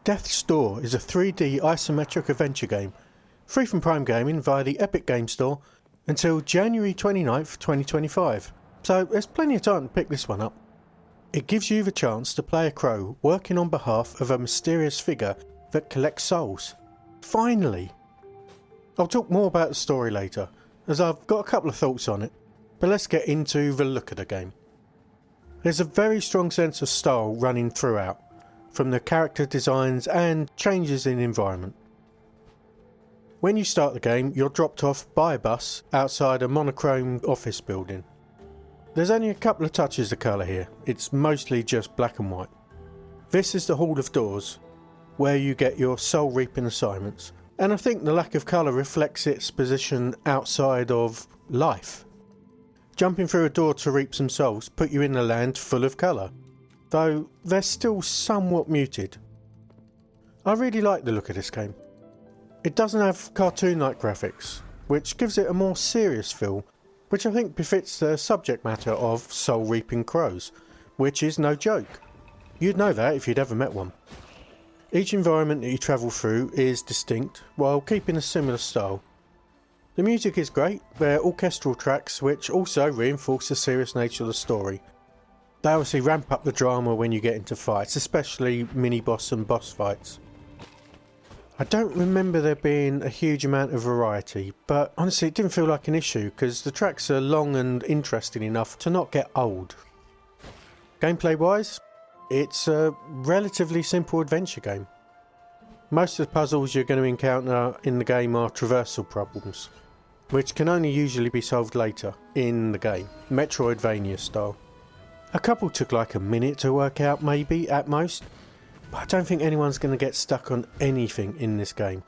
Death's Door is a 3D isometric adventure game, free from Prime Gaming via the Epic Game Store until January 29th, 2025, so there's plenty of time to pick this one up. It gives you the chance to play a crow working on behalf of a mysterious figure that collects souls. Finally! I'll talk more about the story later, as I've got a couple of thoughts on it, but let's get into the look of the game. There's a very strong sense of style running throughout, from the character designs and changes in environment. When you start the game, you're dropped off by a bus outside a monochrome office building. There's only a couple of touches of colour here, it's mostly just black and white. This is the Hall of Doors, where you get your soul reaping assignments, and I think the lack of colour reflects its position outside of life. Jumping through a door to reap some souls put you in a land full of colour, though they're still somewhat muted. I really like the look of this game. It doesn't have cartoon-like graphics, which gives it a more serious feel, which I think befits the subject matter of soul-reaping crows, which is no joke. You'd know that if you'd ever met one. Each environment that you travel through is distinct, while keeping a similar style. The music is great, they're orchestral tracks which also reinforce the serious nature of the story. They obviously ramp up the drama when you get into fights, especially mini-boss and boss fights. I don't remember there being a huge amount of variety, but honestly it didn't feel like an issue because the tracks are long and interesting enough to not get old. Gameplay wise, it's a relatively simple adventure game. Most of the puzzles you're going to encounter in the game are traversal problems, which can only usually be solved later in the game, Metroidvania style. A couple took like a minute to work out maybe, at most, but I don't think anyone's going to get stuck on anything in this game.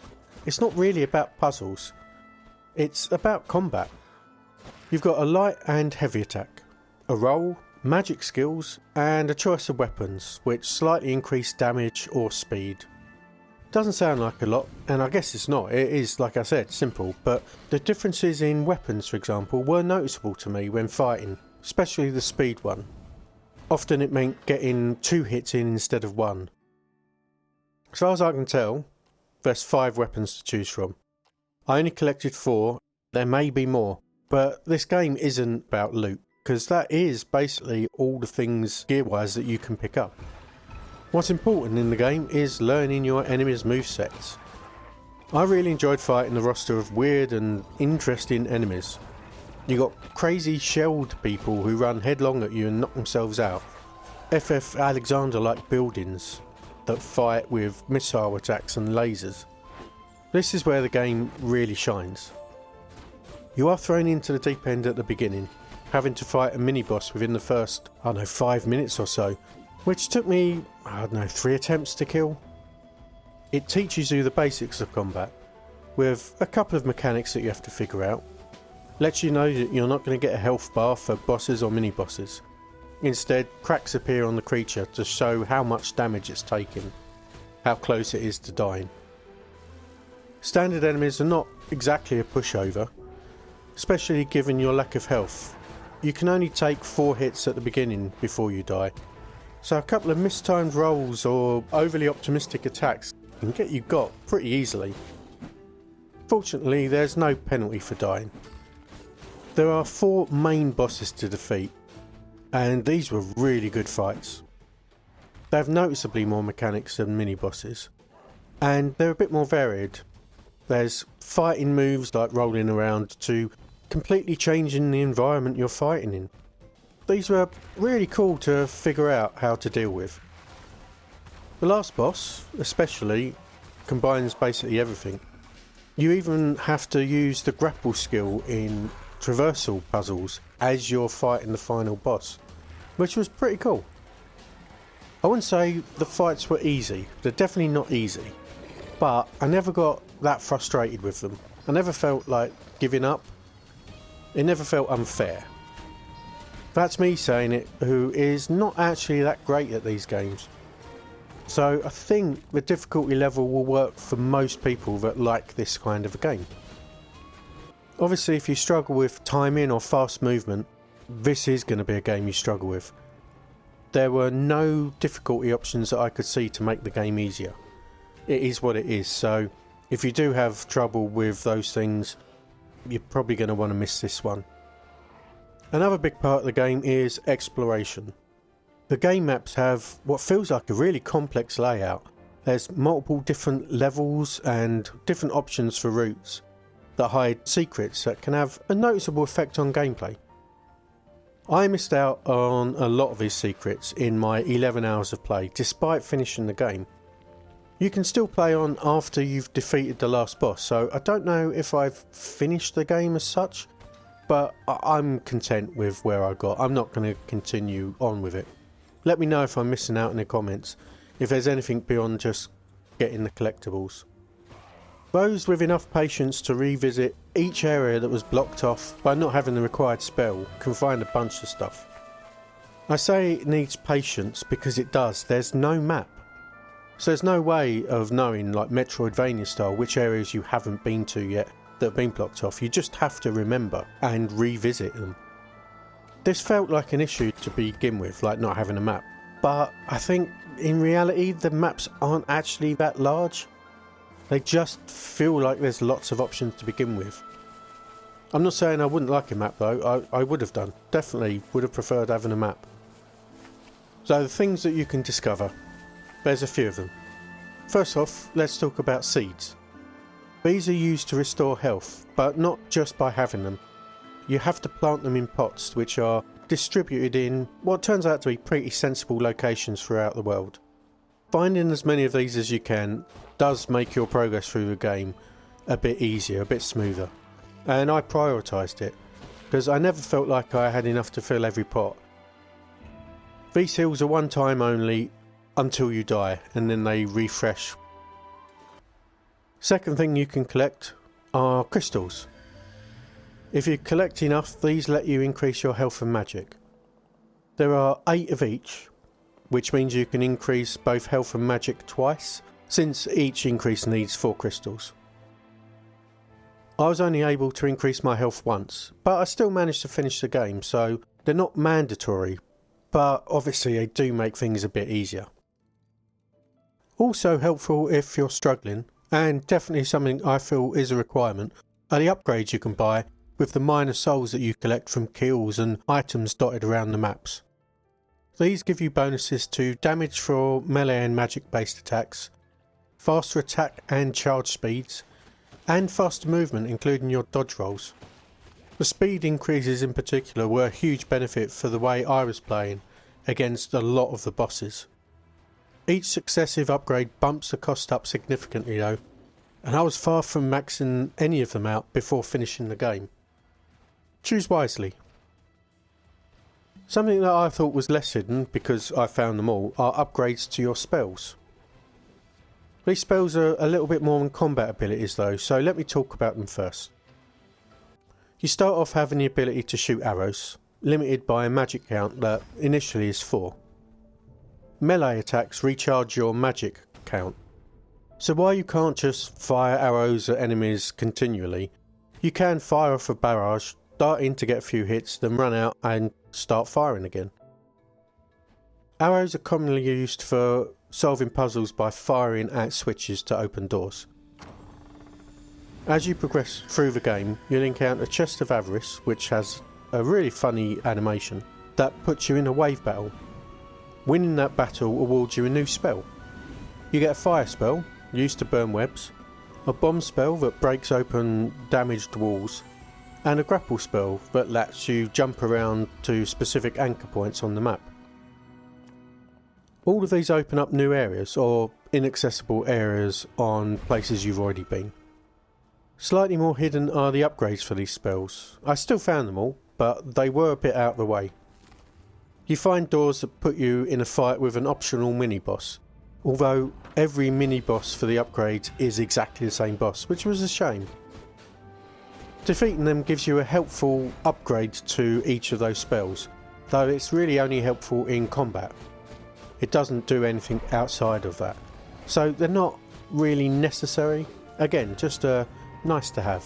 It's not really about puzzles, it's about combat. You've got a light and heavy attack, a roll, magic skills, and a choice of weapons, which slightly increase damage or speed. Doesn't sound like a lot, and I guess it's not. It is, like I said, simple, but the differences in weapons, for example, were noticeable to me when fighting, especially the speed one. Often it meant getting 2 hits in instead of 1. As far as I can tell, there's 5 weapons to choose from. I only collected 4, there may be more, but this game isn't about loot, because that is basically all the things gear-wise that you can pick up. What's important in the game is learning your enemies' movesets. I really enjoyed fighting the roster of weird and interesting enemies. You got crazy shelled people who run headlong at you and knock themselves out. FF Alexander-like buildings that fight with missile attacks and lasers. This is where the game really shines. You are thrown into the deep end at the beginning, having to fight a mini-boss within the first, 5 minutes or so, which took me, 3 attempts to kill. It teaches you the basics of combat, with a couple of mechanics that you have to figure out. Lets you know that you're not going to get a health bar for bosses or mini-bosses. Instead, cracks appear on the creature to show how much damage it's taken, how close it is to dying. Standard enemies are not exactly a pushover, especially given your lack of health. You can only take 4 hits at the beginning before you die, so a couple of mistimed rolls or overly optimistic attacks can get you got pretty easily. Fortunately, there's no penalty for dying. There are 4 main bosses to defeat, and these were really good fights. They have noticeably more mechanics than mini-bosses, and they're a bit more varied. There's fighting moves like rolling around to completely changing the environment you're fighting in. These were really cool to figure out how to deal with. The last boss, especially, combines basically everything. You even have to use the grapple skill in traversal puzzles as you're fighting the final boss, which was pretty cool. I wouldn't say the fights were easy, they're definitely not easy, but I never got that frustrated with them. I never felt like giving up. It never felt unfair. That's me saying it, who is not actually that great at these games. So I think the difficulty level will work for most people that like this kind of a game. Obviously, if you struggle with timing or fast movement, this is going to be a game you struggle with. There were no difficulty options that I could see to make the game easier. it is what it is. So if you do have trouble with those things, you're probably going to want to miss this one. Another big part of the game is exploration. The game maps have what feels like a really complex layout. There's multiple different levels and different options for routes that hide secrets that can have a noticeable effect on gameplay. I missed out on a lot of these secrets in my 11 hours of play despite finishing the game. You can still play on after you've defeated the last boss, so I don't know if I've finished the game as such, but I'm content with where I got. I'm not going to continue on with it. Let me know if I'm missing out in the comments, if there's anything beyond just getting the collectibles. Those with enough patience to revisit each area that was blocked off by not having the required spell can find a bunch of stuff. I say it needs patience because it does. There's no map. So there's no way of knowing, like Metroidvania style, which areas you haven't been to yet that have been blocked off. You just have to remember and revisit them. This felt like an issue to begin with, like not having a map. But I think in reality the maps aren't actually that large. They just feel like there's lots of options to begin with. I'm not saying I wouldn't like a map though, I would have done. Definitely would have preferred having a map. So the things that you can discover, there's a few of them. First off, let's talk about seeds. These are used to restore health, but not just by having them. You have to plant them in pots which are distributed in what turns out to be pretty sensible locations throughout the world. Finding as many of these as you can does make your progress through the game a bit easier, a bit smoother. And I prioritised it, because I never felt like I had enough to fill every pot. These heals are one time only until you die, and then they refresh. Second thing you can collect are crystals. If you collect enough, these let you increase your health and magic. There are 8 of each, which means you can increase both health and magic twice, since each increase needs 4 crystals. I was only able to increase my health once, but I still managed to finish the game, so they're not mandatory, but obviously they do make things a bit easier. Also helpful if you're struggling, and definitely something I feel is a requirement, are the upgrades you can buy with the minor souls that you collect from kills and items dotted around the maps. These give you bonuses to damage for melee and magic based attacks, faster attack and charge speeds, and faster movement including your dodge rolls. The speed increases in particular were a huge benefit for the way I was playing against a lot of the bosses. Each successive upgrade bumps the cost up significantly though, and I was far from maxing any of them out before finishing the game. Choose wisely. Something that I thought was less hidden, because I found them all, are upgrades to your spells. These spells are a little bit more than combat abilities though, so let me talk about them first. You start off having the ability to shoot arrows, limited by a magic count that initially is 4. Melee attacks recharge your magic count. So while you can't just fire arrows at enemies continually, you can fire off a barrage, dart in to get a few hits, then run out and start firing again. Arrows are commonly used for solving puzzles by firing at switches to open doors. As you progress through the game, you'll encounter a Chest of Avarice, which has a really funny animation that puts you in a wave battle. Winning that battle awards you a new spell. You get a fire spell, used to burn webs, a bomb spell that breaks open damaged walls, and a grapple spell that lets you jump around to specific anchor points on the map. All of these open up new areas or inaccessible areas on places you've already been. Slightly more hidden are the upgrades for these spells. I still found them all, but they were a bit out of the way. You find doors that put you in a fight with an optional mini-boss, although every mini-boss for the upgrades is exactly the same boss, which was a shame. Defeating them gives you a helpful upgrade to each of those spells, though it's really only helpful in combat. It doesn't do anything outside of that, so they're not really necessary. Again, just nice to have.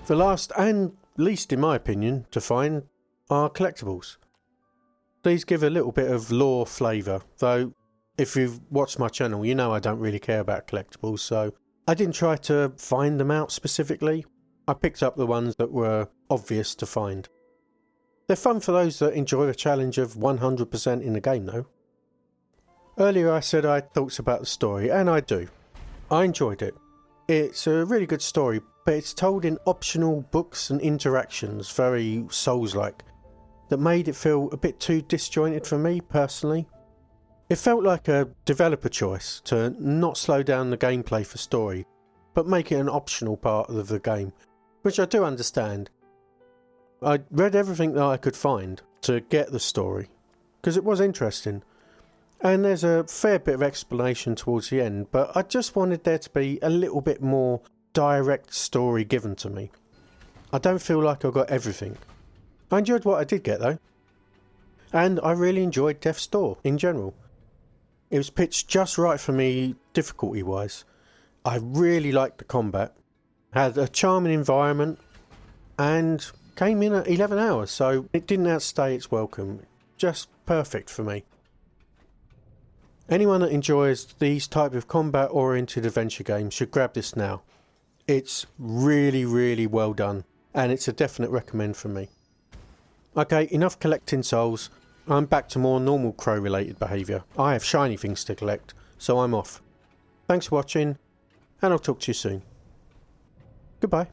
The last and least, in my opinion, to find are collectibles. These give a little bit of lore flavour, though If you've watched my channel, you know I don't really care about collectibles, so I didn't try to find them out specifically. I picked up the ones that were obvious to find. They're fun for those that enjoy the challenge of 100% in the game though. Earlier I said I had thoughts about the story, and I do. I enjoyed it. It's a really good story, but it's told in optional books and interactions, very Souls-like, that made it feel a bit too disjointed for me personally. It felt like a developer choice to not slow down the gameplay for story, but make it an optional part of the game, which I do understand. I read everything that I could find to get the story, because it was interesting. And there's a fair bit of explanation towards the end, but I just wanted there to be a little bit more direct story given to me. I don't feel like I got everything. I enjoyed what I did get though. And I really enjoyed Death's Door in general. It was pitched just right for me difficulty wise. I really liked the combat, had a charming environment, and came in at 11 hours, so it didn't outstay its welcome. Just perfect for me. Anyone that enjoys these type of combat oriented adventure games should grab this now. It's really, really well done, and it's a definite recommend from me. Okay, enough collecting souls. I'm back to more normal crow related behaviour. I have shiny things to collect, so I'm off. Thanks for watching, and I'll talk to you soon. Goodbye.